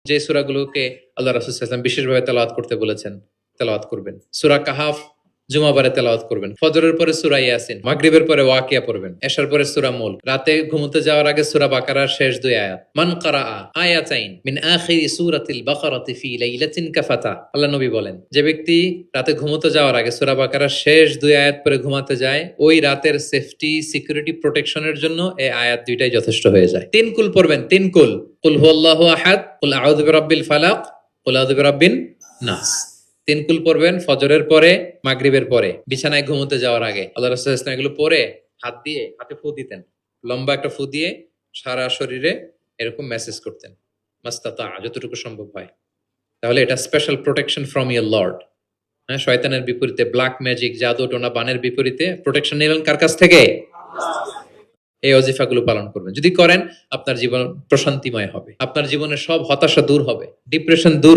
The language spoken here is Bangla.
যে সূরাগুলোকে আল্লাহ রাসূল সাল্লাল্লাহু আলাইহি ওয়াসাল্লাম বিশেষভাবে তেলাওয়াত করতে বলেছেন, তেলাওয়াত করবেন। সূরা কাহাফ জুমাবারে তেলাওয়াত করবেন। ফজরের পরে সূরা ইয়াসিন, মাগরিবের পরে ওয়াকিয়া পড়বেন, এশার পরে সূরা মুলক, রাতে ঘুমোতে যাওয়ার আগে সূরা বাকারার শেষ 2 আয়াত। মান কারাআ আয়াতাইন মিন আখিরি সূরাতিল বাকারাতি ফি লাইলাতিন কাফাতা। আল্লাহ নবী বলেন, যে ব্যক্তি রাতে ঘুমোতে যাওয়ার আগে সূরা বাকারার শেষ 2 আয়াত পরে ঘুমাতে যায়, ওই রাতের সেফটি, সিকিউরিটি, প্রোটেকশনের জন্য এই আয়াত দুইটাই যথেষ্ট হয়ে যায়। 3 কুল পড়বেন, 3 কুল। কুল হুয়াল্লাহু আহাদ, কুল আউযু বিরাব্বিল ফালাক, কুল আউযু বিরাব্বিন নাস। 3 কুল পড়বেন ফজরের পরে, মাগরিবের পরে, বিছানায় ঘুমোতে যাওয়ার আগে। আল্লাহ রাসূল সাল্লাল্লাহু আলাইহি ওয়াসাল্লাম এগুলো পরে হাতে ফু দিতেন, লম্বা একটা ফু দিয়ে সারা শরীরে এরকম মেসেজ করতেন, মাস্তাতা, যতটুকু সম্ভব হয়। তাহলে এটা special protection from year Lord. হ্যাঁ, শয়তানের বিপরীতে, ব্ল্যাক ম্যাজিক, জাদু টোনা বানের বিপরীতে প্রোটেকশন নিলেন কার কাছ থেকে? এই ওজিফাগুলো পালন করবেন। যদি করেন, আপনার জীবন প্রশান্তিময় হবে, আপনার জীবনের সব হতাশা দূর হবে, ডিপ্রেশন দূর